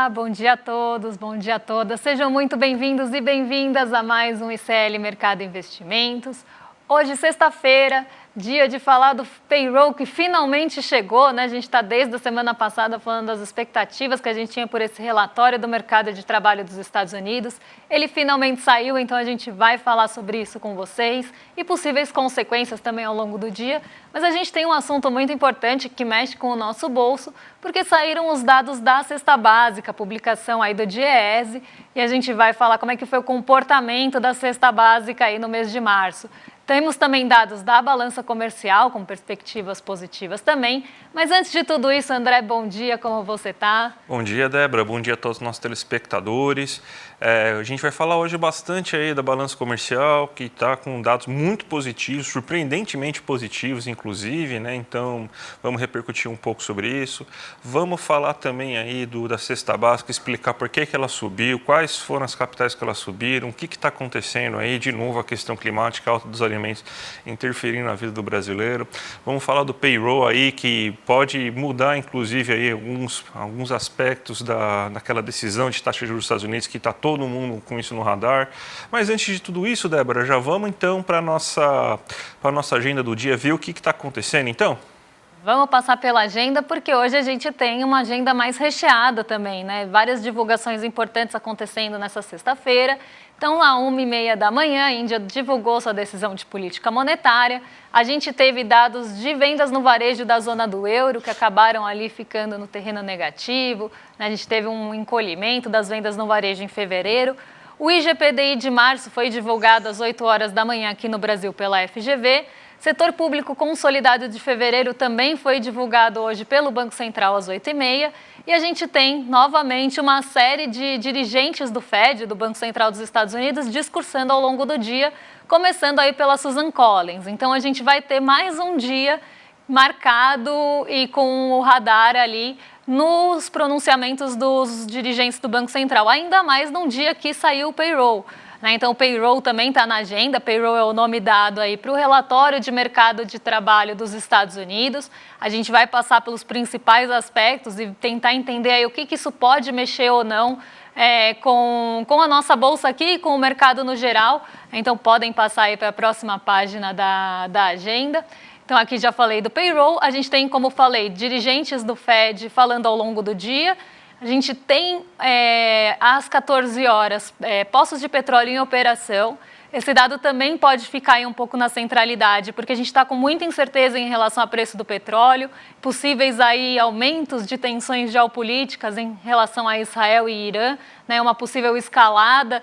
Olá, bom dia a todos, bom dia a todas. Sejam muito bem-vindos e bem-vindas a mais um ICL Mercado Investimentos. Hoje, sexta-feira, dia de falar do payroll que finalmente chegou, né? A gente está desde a semana passada falando das expectativas que a gente tinha por esse relatório do mercado de trabalho dos Estados Unidos. Ele finalmente saiu, então a gente vai falar sobre isso com vocês e possíveis consequências também ao longo do dia. Mas a gente tem um assunto muito importante que mexe com o nosso bolso, porque saíram os dados da cesta básica, a publicação aí do DIEESE, e a gente vai falar como é que foi o comportamento da cesta básica aí no mês de março. Temos também dados da balança comercial, com perspectivas positivas também. Mas antes de tudo isso, André, bom dia, como você está? Bom dia, Débora. Bom dia a todos os nossos telespectadores. A gente vai falar hoje bastante aí da balança comercial, que está com dados muito positivos, surpreendentemente positivos, inclusive, né? Então, vamos repercutir um pouco sobre isso. Vamos falar também aí da cesta básica, explicar por que ela subiu, quais foram as capitais que elas subiram, o que está acontecendo aí, de novo, a questão climática, a alta dos alimentos interferindo na vida do brasileiro. Vamos falar do payroll aí, que pode mudar, inclusive, aí alguns aspectos daquela decisão de taxa de juros dos Estados Unidos, que está todo mundo com isso no radar. Mas antes de tudo isso, Débora, já vamos então para a nossa agenda do dia, ver o que está acontecendo, então? Vamos passar pela agenda, porque hoje a gente tem uma agenda mais recheada também, né? Várias divulgações importantes acontecendo nessa sexta-feira. Então, às 1h30 da manhã, a Índia divulgou sua decisão de política monetária. A gente teve dados de vendas no varejo da zona do euro, que acabaram ali ficando no terreno negativo. A gente teve um encolhimento das vendas no varejo em fevereiro. O IGPDI de março foi divulgado às 8 horas da manhã aqui no Brasil pela FGV. Setor público consolidado de fevereiro também foi divulgado hoje pelo Banco Central às 8h30. E a gente tem, novamente, uma série de dirigentes do Fed, do Banco Central dos Estados Unidos, discursando ao longo do dia, começando aí pela Susan Collins. Então, a gente vai ter mais um dia marcado e com o radar ali nos pronunciamentos dos dirigentes do Banco Central, ainda mais num dia que saiu o payroll. Então, o payroll também está na agenda. Payroll é o nome dado aí para o relatório de mercado de trabalho dos Estados Unidos. A gente vai passar pelos principais aspectos e tentar entender aí o que isso pode mexer ou não com a nossa bolsa aqui e com o mercado no geral. Então, podem passar aí para a próxima página da agenda. Então, aqui já falei do payroll. A gente tem, como falei, dirigentes do Fed falando ao longo do dia. A gente tem, às 14 horas, poços de petróleo em operação. Esse dado também pode ficar aí um pouco na centralidade, porque a gente está com muita incerteza em relação ao preço do petróleo, possíveis aí aumentos de tensões geopolíticas em relação a Israel e Irã, né, uma possível escalada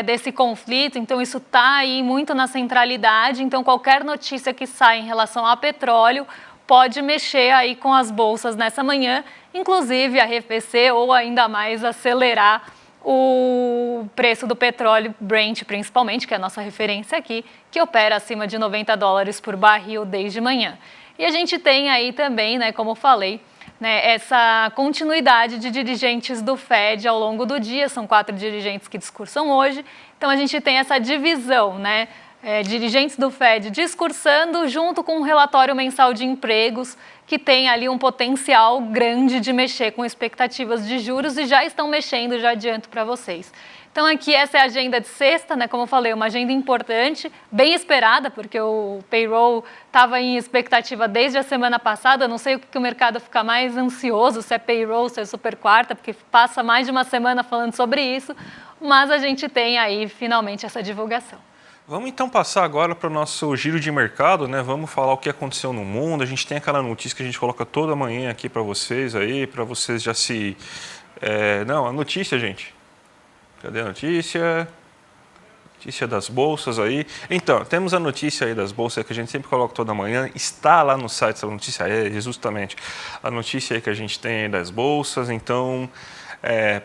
desse conflito. Então, isso está aí muito na centralidade. Então, qualquer notícia que sai em relação ao petróleo pode mexer aí com as bolsas nessa manhã, inclusive arrefecer ou ainda mais acelerar o preço do petróleo Brent, principalmente, que é a nossa referência aqui, que opera acima de $90 por barril desde manhã. E a gente tem aí também, né, como falei, né, essa continuidade de dirigentes do Fed ao longo do dia. São 4 dirigentes que discursam hoje. Então, a gente tem essa divisão, né? Dirigentes do Fed discursando junto com um relatório mensal de empregos que tem ali um potencial grande de mexer com expectativas de juros e já estão mexendo, já adianto para vocês. Então aqui essa é a agenda de sexta, né? Como eu falei, uma agenda importante, bem esperada, porque o payroll estava em expectativa desde a semana passada. Eu não sei o que o mercado fica mais ansioso, se é payroll, se é super quarta, porque passa mais de uma semana falando sobre isso, mas a gente tem aí finalmente essa divulgação. Vamos então passar agora para o nosso giro de mercado, né? Vamos falar o que aconteceu no mundo. A gente tem aquela notícia que a gente coloca toda manhã aqui para vocês aí, para vocês já se... Não, a notícia, gente. Cadê a notícia? Notícia das bolsas aí. Então, temos a notícia aí das bolsas que a gente sempre coloca toda manhã. Está lá no site, essa notícia é justamente a notícia aí que a gente tem aí das bolsas. Então,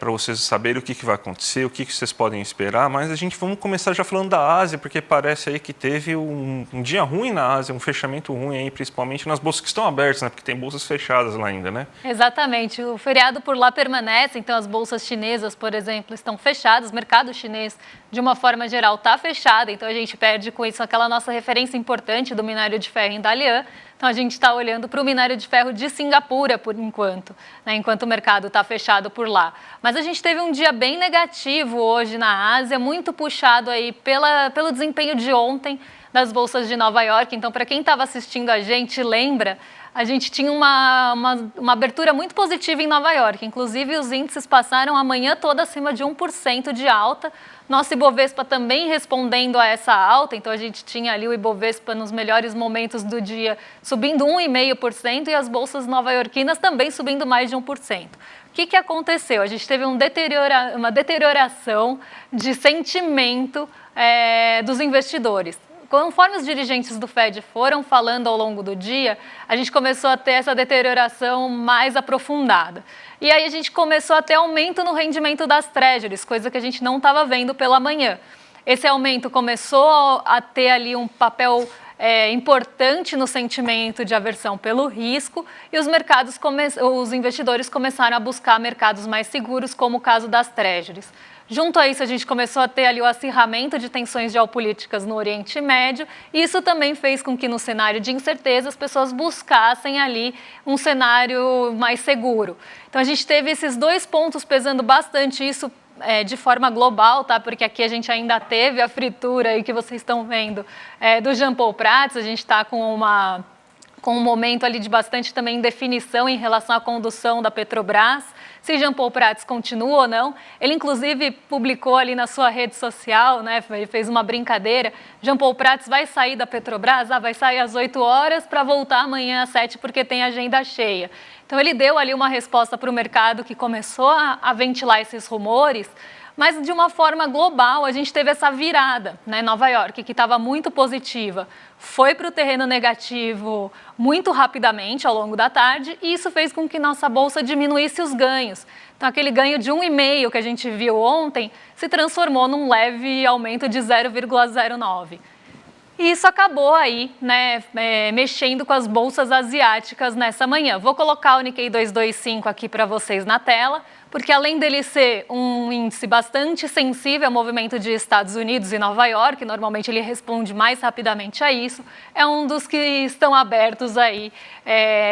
para vocês saberem o que vai acontecer, o que vocês podem esperar. Mas vamos começar já falando da Ásia, porque parece aí que teve um dia ruim na Ásia, um fechamento ruim aí, principalmente nas bolsas que estão abertas, né? Porque tem bolsas fechadas lá ainda, né? Exatamente. O feriado por lá permanece, então as bolsas chinesas, por exemplo, estão fechadas. O mercado chinês, de uma forma geral, está fechado. Então a gente perde com isso aquela nossa referência importante do minério de ferro em Dalian. Então, a gente está olhando para o minério de ferro de Singapura, por enquanto, né, enquanto o mercado está fechado por lá. Mas a gente teve um dia bem negativo hoje na Ásia, muito puxado aí pelo desempenho de ontem das bolsas de Nova York. Então, para quem estava assistindo a gente lembra, a gente tinha uma abertura muito positiva em Nova York. Inclusive, os índices passaram a manhã toda acima de 1% de alta. Nosso Ibovespa também respondendo a essa alta. Então, a gente tinha ali o Ibovespa nos melhores momentos do dia subindo 1,5% e as bolsas nova-iorquinas também subindo mais de 1%. O que aconteceu? A gente teve uma deterioração de sentimento dos investidores. Conforme os dirigentes do Fed foram falando ao longo do dia, a gente começou a ter essa deterioração mais aprofundada. E aí a gente começou a ter aumento no rendimento das treasuries, coisa que a gente não estava vendo pela manhã. Esse aumento começou a ter ali um papel importante no sentimento de aversão pelo risco e os investidores começaram a buscar mercados mais seguros, como o caso das treasuries. Junto a isso, a gente começou a ter ali o acirramento de tensões geopolíticas no Oriente Médio, e isso também fez com que, no cenário de incerteza, as pessoas buscassem ali um cenário mais seguro. Então, a gente teve esses dois pontos pesando bastante, isso de forma global, tá? Porque aqui a gente ainda teve a fritura aí que vocês estão vendo do Jean Paul Prats. A gente está com um momento ali de bastante também indefinição em relação à condução da Petrobras, se Jean Paul Prats continua ou não. Ele, inclusive, publicou ali na sua rede social, né, ele fez uma brincadeira, Jean Paul Prats vai sair da Petrobras, vai sair às 8 horas para voltar amanhã às 7 porque tem agenda cheia. Então, ele deu ali uma resposta para o mercado que começou a ventilar esses rumores, mas de uma forma global a gente teve essa virada, né? Nova York, que estava muito positiva, foi para o terreno negativo muito rapidamente ao longo da tarde, e isso fez com que nossa bolsa diminuísse os ganhos. Então, aquele ganho de 1,5% que a gente viu ontem se transformou num leve aumento de 0,09%. E isso acabou aí, né, mexendo com as bolsas asiáticas nessa manhã. Vou colocar o Nikkei 225 aqui para vocês na tela, porque além dele ser um índice bastante sensível ao movimento de Estados Unidos e Nova York, normalmente ele responde mais rapidamente a isso, é um dos que estão abertos aí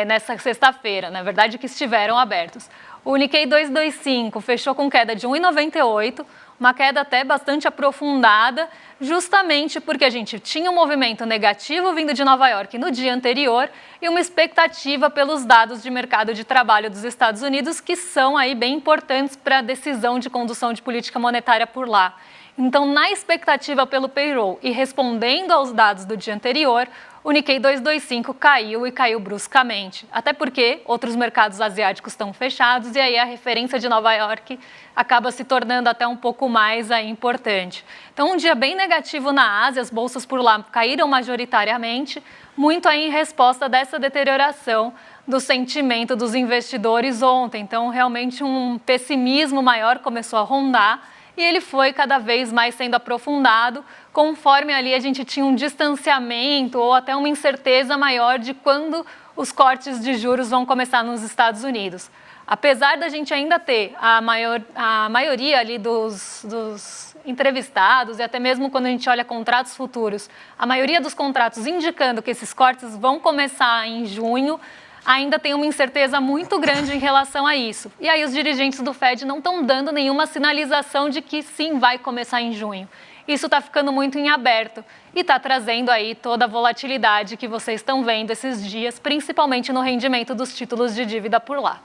nessa sexta-feira, na verdade que estiveram abertos. O Nikkei 225 fechou com queda de 1,98%, uma queda até bastante aprofundada, justamente porque a gente tinha um movimento negativo vindo de Nova York no dia anterior e uma expectativa pelos dados de mercado de trabalho dos Estados Unidos, que são aí bem importantes para a decisão de condução de política monetária por lá. Então, na expectativa pelo payroll e respondendo aos dados do dia anterior, o Nikkei 225 caiu e caiu bruscamente, até porque outros mercados asiáticos estão fechados e aí a referência de Nova York acaba se tornando até um pouco mais importante. Então, um dia bem negativo na Ásia, as bolsas por lá caíram majoritariamente, muito aí em resposta dessa deterioração do sentimento dos investidores ontem. Então, realmente um pessimismo maior começou a rondar, e ele foi cada vez mais sendo aprofundado, conforme ali a gente tinha um distanciamento ou até uma incerteza maior de quando os cortes de juros vão começar nos Estados Unidos. Apesar da gente ainda ter a maioria ali dos entrevistados e até mesmo quando a gente olha contratos futuros, a maioria dos contratos indicando que esses cortes vão começar em junho, ainda tem uma incerteza muito grande em relação a isso. E aí os dirigentes do Fed não estão dando nenhuma sinalização de que sim, vai começar em junho. Isso está ficando muito em aberto e está trazendo aí toda a volatilidade que vocês estão vendo esses dias, principalmente no rendimento dos títulos de dívida por lá.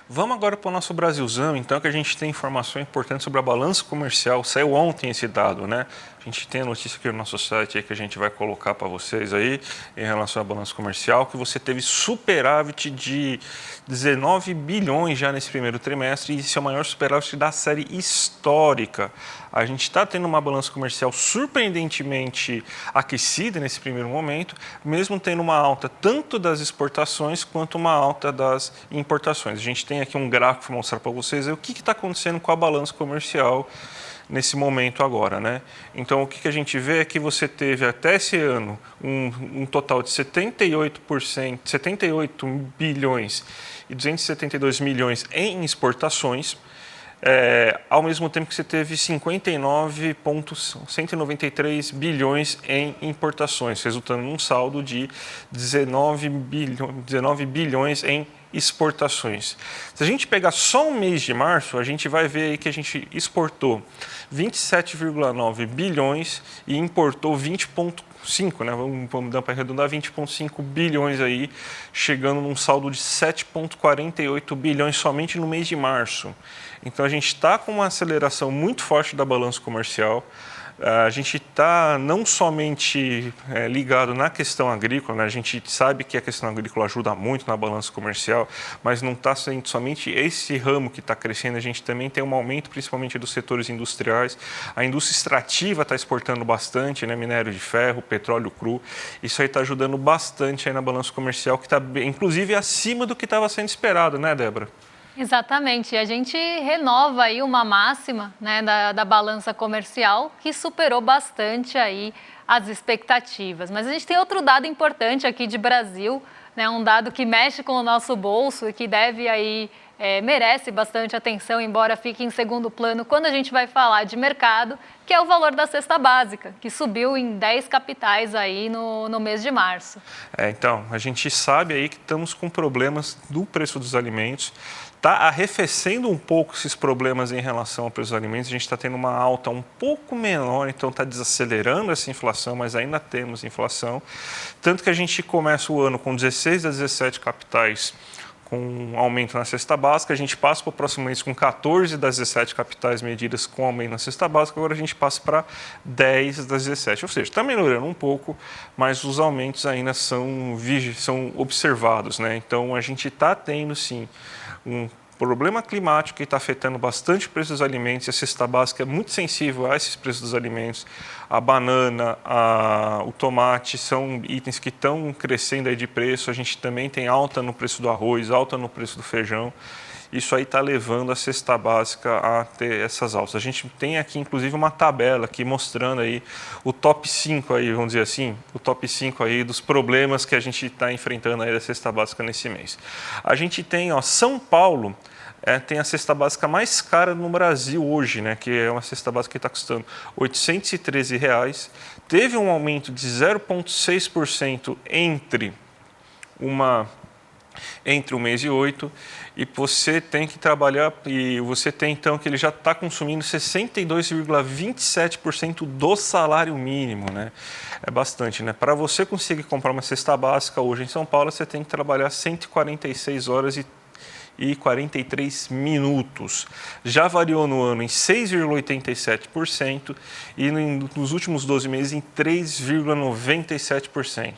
Vamos agora para o nosso Brasilzão, então, que a gente tem informação importante sobre a balança comercial. Saiu ontem esse dado, né? A gente tem a notícia aqui no nosso site aí que a gente vai colocar para vocês aí em relação à balança comercial, que você teve superávit de 19 bilhões já nesse primeiro trimestre, e esse é o maior superávit da série histórica. A gente está tendo uma balança comercial surpreendentemente aquecida nesse primeiro momento, mesmo tendo uma alta tanto das exportações quanto uma alta das importações. A gente tem aqui um gráfico para mostrar para vocês aí o que está acontecendo com a balança comercial nesse momento agora, né? Então, o que a gente vê é que você teve até esse ano um total de 78%, 78 bilhões e 272 milhões em exportações. ao mesmo tempo que você teve 59,193 bilhões em importações, resultando num saldo de 19 bilhões em exportações. Se a gente pegar só o mês de março, a gente vai ver aí que a gente exportou 27,9 bilhões e importou 20,5, né? Vamos dar para arredondar 20,5 bilhões aí, chegando num saldo de 7,48 bilhões somente no mês de março. Então a gente está com uma aceleração muito forte da balança comercial. A gente está não somente ligado na questão agrícola, né? A gente sabe que a questão agrícola ajuda muito na balança comercial, mas não está sendo somente esse ramo que está crescendo, a gente também tem um aumento principalmente dos setores industriais. A indústria extrativa está exportando bastante, né? Minério de ferro, petróleo cru. Isso aí está ajudando bastante aí na balança comercial, que está inclusive acima do que estava sendo esperado, né, Débora? Exatamente, e a gente renova aí uma máxima, né, da balança comercial que superou bastante aí as expectativas. Mas a gente tem outro dado importante aqui de Brasil, né, um dado que mexe com o nosso bolso e que deve aí, merece bastante atenção, embora fique em segundo plano quando a gente vai falar de mercado, que é o valor da cesta básica, que subiu em 10 capitais aí no mês de março. Então, a gente sabe aí que estamos com problemas do preço dos alimentos. Está arrefecendo um pouco esses problemas em relação ao preço dos alimentos. A gente está tendo uma alta um pouco menor, então está desacelerando essa inflação, mas ainda temos inflação. Tanto que a gente começa o ano com 16 das 17 capitais com um aumento na cesta básica, a gente passa para o próximo mês com 14 das 17 capitais medidas com aumento na cesta básica, agora a gente passa para 10 das 17, ou seja, está melhorando um pouco, mas os aumentos ainda são observados, né? Então a gente está tendo sim um problema climático que está afetando bastante o preço dos alimentos, e a cesta básica é muito sensível a esses preços dos alimentos. A banana, o tomate são itens que estão crescendo aí de preço, a gente também tem alta no preço do arroz, alta no preço do feijão. Isso aí está levando a cesta básica a ter essas altas. A gente tem aqui, inclusive, uma tabela aqui mostrando aí o top 5 aí, vamos dizer assim, o top 5 aí dos problemas que a gente está enfrentando aí da cesta básica nesse mês. A gente tem, São Paulo, tem a cesta básica mais cara no Brasil hoje, né? Que é uma cesta básica que está custando R$ 813. Teve um aumento de 0,6% entre o mês e 8, e você tem que trabalhar, e você tem então que ele já está consumindo 62,27% do salário mínimo, né? É bastante, né? Para você conseguir comprar uma cesta básica hoje em São Paulo, você tem que trabalhar 146 horas e 43 minutos. Já variou no ano em 6,87% e nos últimos 12 meses em 3,97%.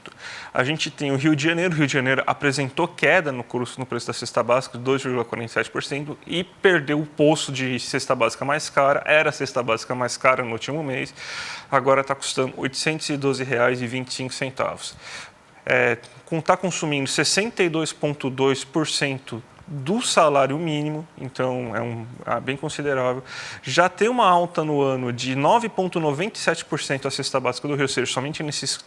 A gente tem o Rio de Janeiro. O Rio de Janeiro apresentou queda no preço da cesta básica de 2,47% e perdeu o posto de cesta básica mais cara. Era a cesta básica mais cara no último mês, agora está custando R$ 812,25. Está consumindo 62,2% do salário mínimo, então é bem considerável. Já tem uma alta no ano de 9,97% a cesta básica do Rio, ou seja, somente nesses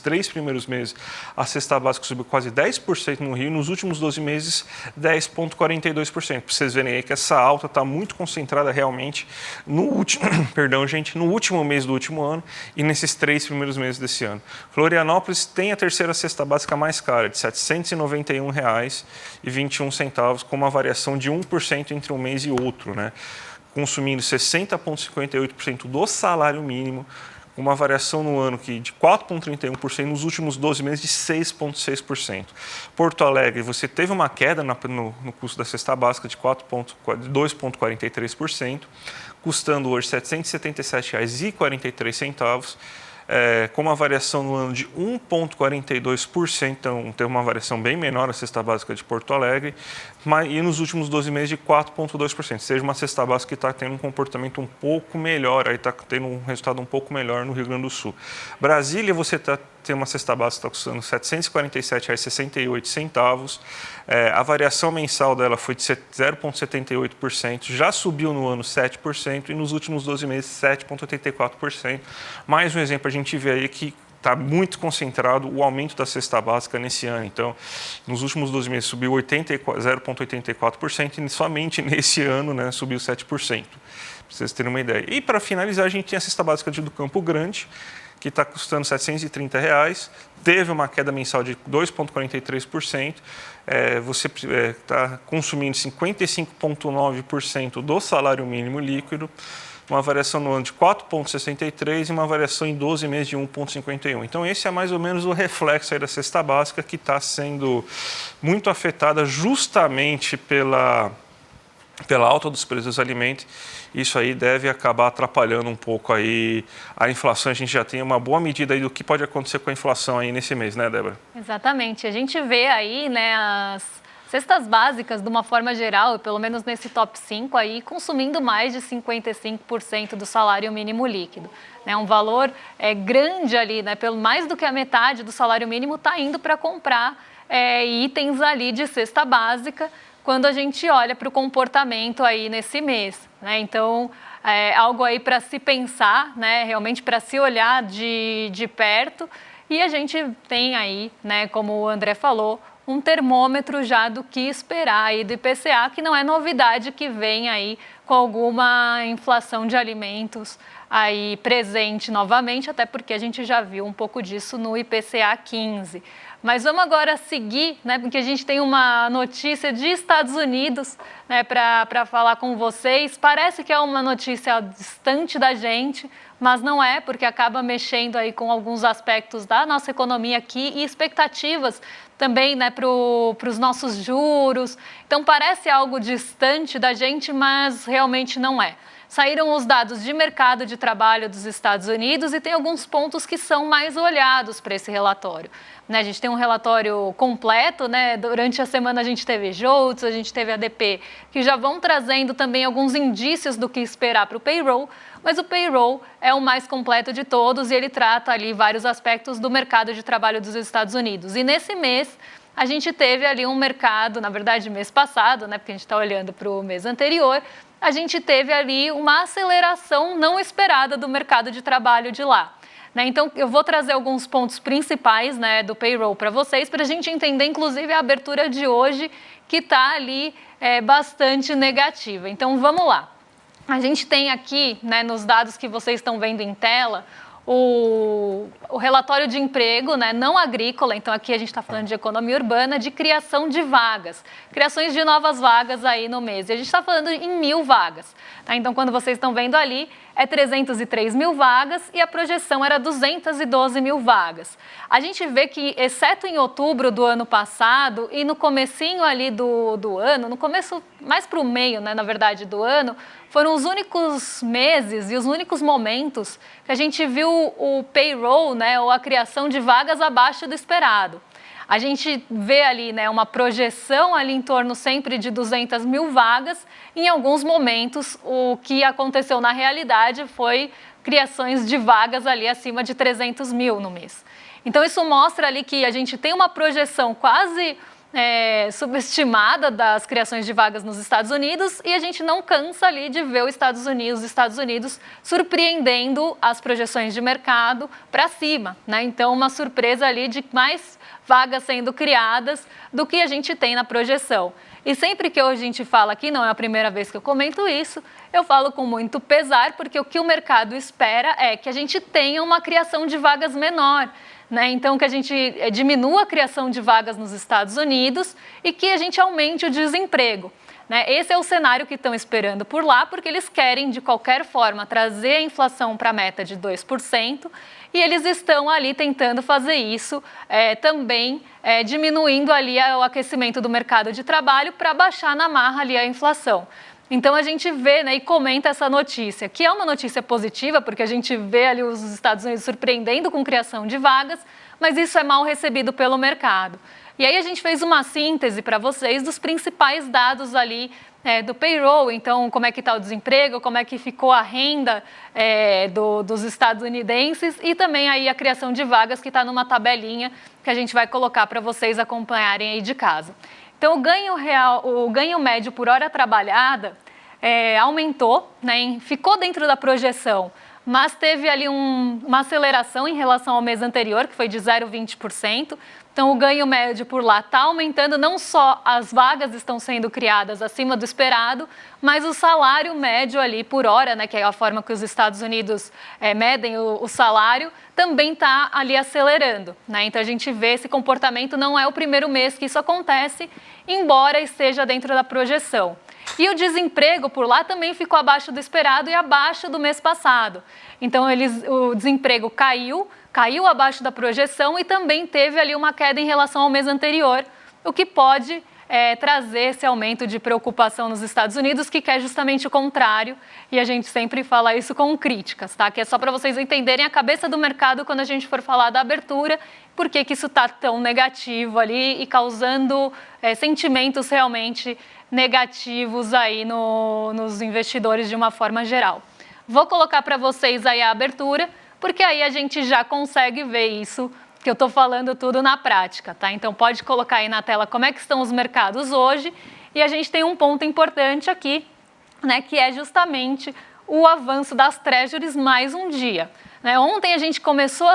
3 primeiros meses, a cesta básica subiu quase 10% no Rio, e nos últimos 12 meses, 10,42%. Para vocês verem aí que essa alta está muito concentrada realmente no último, no último mês do último ano e nesses 3 primeiros meses desse ano. Florianópolis tem a terceira cesta básica mais cara, de R$ 791,21, com uma variação de 1% entre um mês e outro, né? Consumindo 60,58% do salário mínimo, uma variação no ano de 4,31%, nos últimos 12 meses de 6,6%. Porto Alegre, você teve uma queda no custo da cesta básica de 2,43%, custando hoje R$ 777,43, com uma variação no ano de 1,42%, então teve uma variação bem menor a cesta básica de Porto Alegre, e nos últimos 12 meses de 4,2%, seja uma cesta básica que está tendo um comportamento um pouco melhor, aí está tendo um resultado um pouco melhor no Rio Grande do Sul. Brasília, você tem uma cesta básica que está custando R$ 747,68, a variação mensal dela foi de 0,78%, já subiu no ano 7% e nos últimos 12 meses 7,84%. Mais um exemplo, a gente vê aí que está muito concentrado o aumento da cesta básica nesse ano. Então, nos últimos 12 meses subiu 0,84% e somente nesse ano, né, subiu 7%. Para vocês terem uma ideia. E para finalizar, a gente tem a cesta básica do Campo Grande, que está custando R$ 730, teve uma queda mensal de 2,43%. Você está consumindo 55,9% do salário mínimo líquido, uma variação no ano de 4,63% e uma variação em 12 meses de 1,51%. Então, esse é mais ou menos o reflexo aí da cesta básica, que está sendo muito afetada justamente pela alta dos preços dos alimentos. Isso aí deve acabar atrapalhando um pouco aí a inflação. A gente já tem uma boa medida aí do que pode acontecer com a inflação aí nesse mês, né, Débora? Exatamente. A gente vê aí, né, as cestas básicas, de uma forma geral, pelo menos nesse top 5 aí, consumindo mais de 55% do salário mínimo líquido. Né, um valor grande ali, né, pelo mais do que a metade do salário mínimo está indo para comprar itens ali de cesta básica, quando a gente olha para o comportamento aí nesse mês, né? Então, algo aí para se pensar, né? Realmente para se olhar de perto. E a gente tem aí, né, como o André falou, um termômetro já do que esperar aí do IPCA, que não é novidade que vem aí com alguma inflação de alimentos aí presente novamente, até porque a gente já viu um pouco disso no IPCA 15. Mas vamos agora seguir, né, porque a gente tem uma notícia de Estados Unidos, né, para falar com vocês. Parece que é uma notícia distante da gente, mas não é, porque acaba mexendo aí com alguns aspectos da nossa economia aqui e expectativas também, né, para os nossos juros. Então parece algo distante da gente, mas realmente não é. Saíram os dados de mercado de trabalho dos Estados Unidos e tem alguns pontos que são mais olhados para esse relatório. Né, a gente tem um relatório completo, né? Durante a semana a gente teve JOLTS, a gente teve ADP, que já vão trazendo também alguns indícios do que esperar para o payroll, mas o payroll é o mais completo de todos e ele trata ali vários aspectos do mercado de trabalho dos Estados Unidos. E nesse mês a gente teve ali um mercado, na verdade mês passado, né? Porque a gente está olhando para o mês anterior, a gente teve ali uma aceleração não esperada do mercado de trabalho de lá. Né? Então, eu vou trazer alguns pontos principais, né, do payroll para vocês, para a gente entender, inclusive, a abertura de hoje, que está ali bastante negativa. Então, vamos lá. A gente tem aqui, né, nos dados que vocês estão vendo em tela, o relatório de emprego, né, não agrícola, então aqui a gente está falando de economia urbana, de criação de vagas, criações de novas vagas aí no mês. E a gente está falando em 1.000 vagas. Tá? Então, quando vocês estão vendo ali, é 303 mil vagas e a projeção era 212 mil vagas. A gente vê que, exceto em outubro do ano passado e no comecinho ali do ano, no começo, mais para o meio, né, na verdade, do ano, foram os únicos meses e os únicos momentos que a gente viu o payroll, né, ou a criação de vagas abaixo do esperado. A gente vê ali, né, uma projeção ali em torno sempre de 200 mil vagas. Em alguns momentos, o que aconteceu na realidade foi criações de vagas ali acima de 300 mil no mês. Então, isso mostra ali que a gente tem uma projeção quase subestimada das criações de vagas nos Estados Unidos e a gente não cansa ali de ver os Estados Unidos surpreendendo as projeções de mercado para cima, né? Então, uma surpresa ali de mais vagas sendo criadas do que a gente tem na projeção. E sempre que a gente fala aqui, não é a primeira vez que eu comento isso, eu falo com muito pesar, porque o que o mercado espera é que a gente tenha uma criação de vagas menor. Né? Então, que a gente diminua a criação de vagas nos Estados Unidos e que a gente aumente o desemprego. Né? Esse é o cenário que estão esperando por lá, porque eles querem, de qualquer forma, trazer a inflação para a meta de 2%, e eles estão ali tentando fazer isso também, diminuindo ali o aquecimento do mercado de trabalho para baixar na marra ali a inflação. Então, a gente vê, né, e comenta essa notícia, que é uma notícia positiva, porque a gente vê ali os Estados Unidos surpreendendo com criação de vagas, mas isso é mal recebido pelo mercado. E aí a gente fez uma síntese para vocês dos principais dados ali do payroll, então como é que está o desemprego, como é que ficou a renda dos estadunidenses e também aí a criação de vagas que está numa tabelinha que a gente vai colocar para vocês acompanharem aí de casa. Então, o ganho médio por hora trabalhada aumentou, né, ficou dentro da projeção, mas teve ali uma aceleração em relação ao mês anterior, que foi de 0,20%. Então, o ganho médio por lá está aumentando, não só as vagas estão sendo criadas acima do esperado, mas o salário médio ali por hora, né, que é a forma que os Estados Unidos medem o salário, também está ali acelerando, né? Então, a gente vê esse comportamento, não é o primeiro mês que isso acontece, embora esteja dentro da projeção. E o desemprego por lá também ficou abaixo do esperado e abaixo do mês passado. Então, o desemprego caiu abaixo da projeção e também teve ali uma queda em relação ao mês anterior, o que pode trazer esse aumento de preocupação nos Estados Unidos, que quer justamente o contrário, e a gente sempre fala isso com críticas, tá? Que é só para vocês entenderem a cabeça do mercado quando a gente for falar da abertura, por que isso está tão negativo ali e causando sentimentos realmente negativos aí nos investidores de uma forma geral. Vou colocar para vocês aí a abertura, porque aí a gente já consegue ver isso, que eu estou falando tudo na prática, tá? Então pode colocar aí na tela como é que estão os mercados hoje, e a gente tem um ponto importante aqui, né, que é justamente o avanço das Treasuries mais um dia. Ontem a gente começou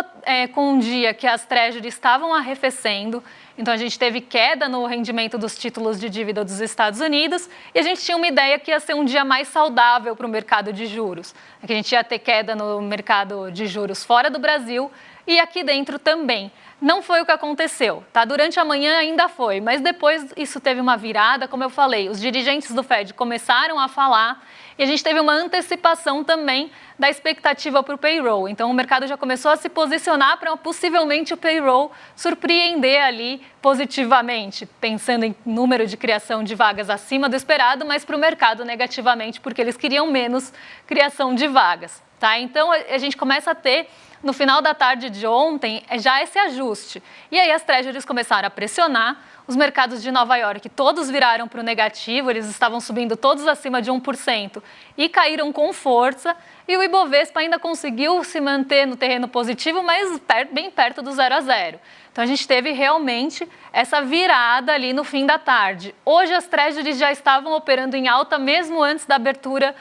com um dia que as Treasuries estavam arrefecendo, então a gente teve queda no rendimento dos títulos de dívida dos Estados Unidos e a gente tinha uma ideia que ia ser um dia mais saudável para o mercado de juros, que a gente ia ter queda no mercado de juros fora do Brasil e aqui dentro também. Não foi o que aconteceu, tá? Durante a manhã ainda foi, mas depois isso teve uma virada, como eu falei, os dirigentes do Fed começaram a falar e a gente teve uma antecipação também da expectativa para o payroll. Então, o mercado já começou a se posicionar para possivelmente o payroll surpreender ali positivamente, pensando em número de criação de vagas acima do esperado, mas para o mercado negativamente, porque eles queriam menos criação de vagas, tá? Então, a gente começa a ter, no final da tarde de ontem, já esse ajuste. E aí as Treasuries começaram a pressionar, os mercados de Nova York todos viraram para o negativo, eles estavam subindo todos acima de 1% e caíram com força, e o Ibovespa ainda conseguiu se manter no terreno positivo, mas bem perto do 0 a 0. Então a gente teve realmente essa virada ali no fim da tarde. Hoje as Treasuries já estavam operando em alta mesmo antes da abertura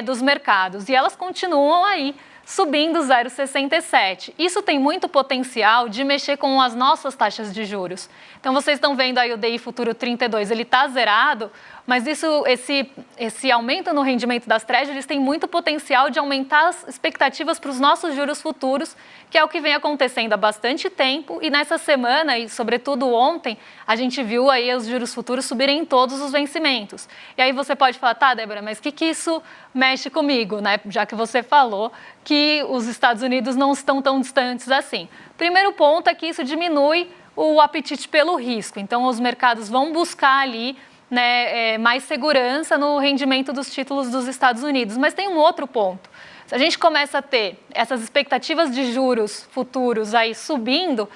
dos mercados, e elas continuam aí subindo 0,67. Isso tem muito potencial de mexer com as nossas taxas de juros. Então, vocês estão vendo aí o DI Futuro 32, ele está zerado, mas esse aumento no rendimento das Treasuries tem muito potencial de aumentar as expectativas para os nossos juros futuros, que é o que vem acontecendo há bastante tempo, e nessa semana, e sobretudo ontem, a gente viu aí os juros futuros subirem em todos os vencimentos. E aí você pode falar, tá, Débora, mas o que isso mexe comigo, né? Já que você falou que os Estados Unidos não estão tão distantes assim. Primeiro ponto é que isso diminui o apetite pelo risco. Então, os mercados vão buscar ali, né, mais segurança no rendimento dos títulos dos Estados Unidos. Mas tem um outro ponto. Se a gente começa a ter essas expectativas de juros futuros aí subindo,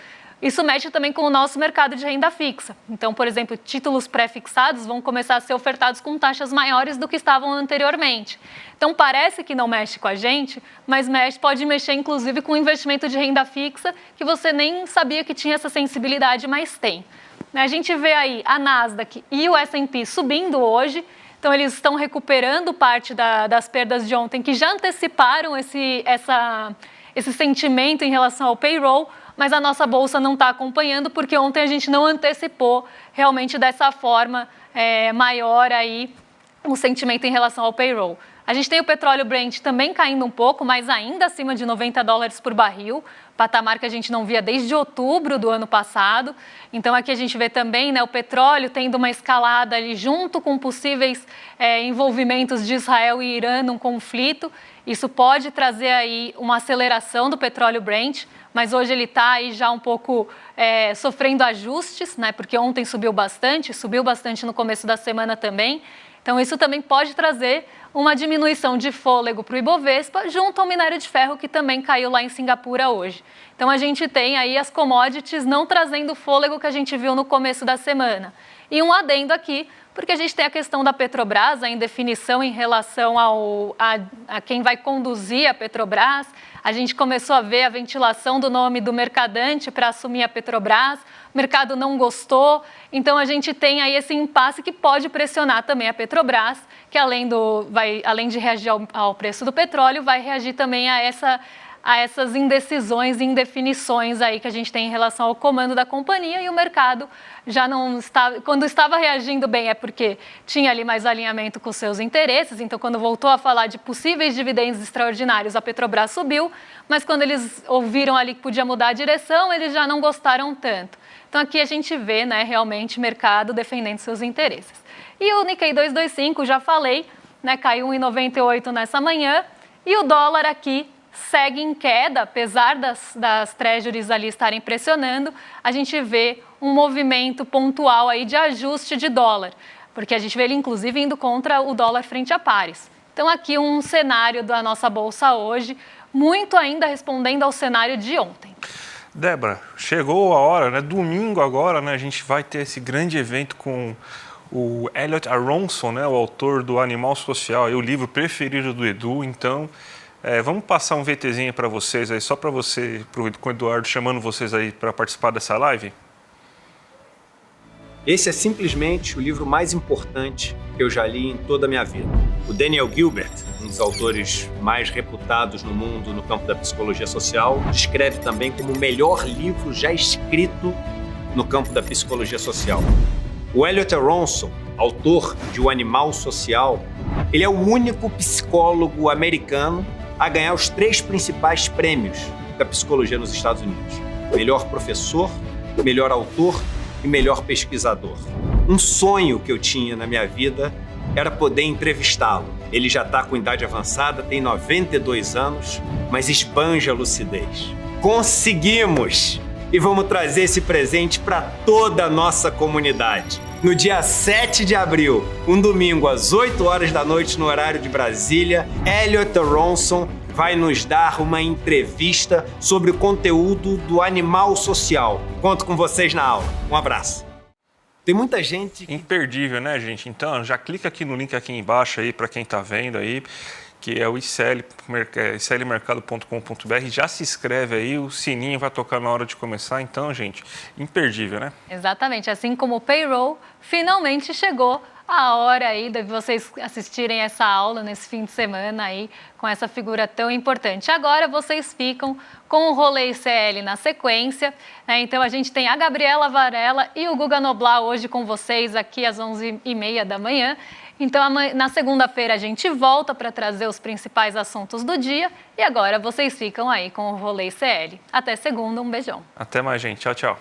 isso mexe também com o nosso mercado de renda fixa. Então, por exemplo, títulos pré-fixados vão começar a ser ofertados com taxas maiores do que estavam anteriormente. Então, parece que não mexe com a gente, mas pode mexer inclusive com o investimento de renda fixa, que você nem sabia que tinha essa sensibilidade, mas tem. A gente vê aí a Nasdaq e o S&P subindo hoje, então eles estão recuperando parte das perdas de ontem, que já anteciparam esse sentimento em relação ao payroll, mas a nossa bolsa não está acompanhando, porque ontem a gente não antecipou realmente dessa forma maior aí o sentimento em relação ao payroll. A gente tem o petróleo Brent também caindo um pouco, mas ainda acima de $90 por barril, patamar que a gente não via desde outubro do ano passado. Então aqui a gente vê também, né, o petróleo tendo uma escalada ali junto com possíveis envolvimentos de Israel e Irã num conflito. Isso pode trazer aí uma aceleração do petróleo Brent, mas hoje ele está aí já um pouco sofrendo ajustes, né, porque ontem subiu bastante no começo da semana também. Então isso também pode trazer uma diminuição de fôlego para o Ibovespa, junto ao minério de ferro, que também caiu lá em Singapura hoje. Então a gente tem aí as commodities não trazendo o fôlego que a gente viu no começo da semana. E um adendo aqui, porque a gente tem a questão da Petrobras, a indefinição em relação a quem vai conduzir a Petrobras. A gente começou a ver a ventilação do nome do mercadante para assumir a Petrobras, o mercado não gostou, então a gente tem aí esse impasse que pode pressionar também a Petrobras, que além de reagir ao preço do petróleo, vai reagir também a essas indecisões e indefinições aí que a gente tem em relação ao comando da companhia, e o mercado já não está, quando estava reagindo bem é porque tinha ali mais alinhamento com os seus interesses, então quando voltou a falar de possíveis dividendos extraordinários, a Petrobras subiu, mas quando eles ouviram ali que podia mudar a direção, eles já não gostaram tanto. Então aqui a gente vê, né, realmente o mercado defendendo seus interesses. E o Nikkei 225, já falei, né, caiu 1,98 nessa manhã, e o dólar aqui segue em queda, apesar das treasuries ali estarem pressionando, a gente vê um movimento pontual aí de ajuste de dólar, porque a gente vê ele inclusive indo contra o dólar frente a pares. Então aqui um cenário da nossa bolsa hoje, muito ainda respondendo ao cenário de ontem. Débora, chegou a hora, né? Domingo agora, né? A gente vai ter esse grande evento com o Elliot Aronson, né? O autor do Animal Social, o livro preferido do Edu, então... vamos passar um VTzinho para vocês aí, só para você, com o Eduardo, chamando vocês aí para participar dessa live. Esse é simplesmente o livro mais importante que eu já li em toda a minha vida. O Daniel Gilbert, um dos autores mais reputados no mundo no campo da psicologia social, descreve também como o melhor livro já escrito no campo da psicologia social. O Elliot Aronson, autor de O Animal Social, ele é o único psicólogo americano a ganhar os 3 principais prêmios da psicologia nos Estados Unidos: melhor professor, melhor autor e melhor pesquisador. Um sonho que eu tinha na minha vida era poder entrevistá-lo. Ele já está com idade avançada, tem 92 anos, mas esbanja lucidez. Conseguimos! E vamos trazer esse presente para toda a nossa comunidade. No dia 7 de abril, um domingo, às 8 horas da noite, no horário de Brasília, Elliot Aronson vai nos dar uma entrevista sobre o conteúdo do Animal Social. Conto com vocês na aula. Um abraço. Tem muita gente... Imperdível, né, gente? Então, já clica aqui no link aqui embaixo aí para quem está vendo aí, que é o iclmercado.com.br. Já se inscreve aí, o sininho vai tocar na hora de começar. Então, gente, imperdível, né? Exatamente. Assim como o Payroll, finalmente chegou a hora aí de vocês assistirem essa aula nesse fim de semana aí com essa figura tão importante. Agora vocês ficam com o Rolê ICL na sequência, né? Então a gente tem a Gabriela Varela e o Guga Noblar hoje com vocês aqui às 11h30 da manhã. Então, na segunda-feira a gente volta para trazer os principais assuntos do dia. E agora vocês ficam aí com o Rolê ICL. Até segunda, um beijão. Até mais, gente. Tchau, tchau.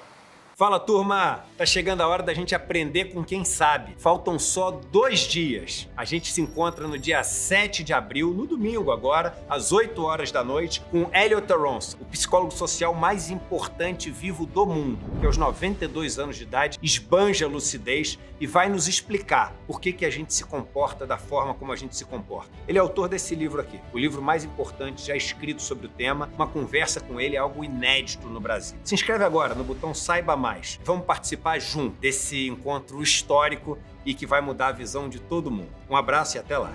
Fala, turma! Tá chegando a hora da gente aprender com quem sabe. Faltam só 2 dias. A gente se encontra no dia 7 de abril, no domingo agora, às 8 horas da noite, com Elliot Aronson, o psicólogo social mais importante vivo do mundo, que aos 92 anos de idade esbanja a lucidez e vai nos explicar por que a gente se comporta da forma como a gente se comporta. Ele é autor desse livro aqui, o livro mais importante já escrito sobre o tema. Uma conversa com ele é algo inédito no Brasil. Se inscreve agora no botão Saiba Mais. Vamos participar junto desse encontro histórico e que vai mudar a visão de todo mundo. Um abraço e até lá.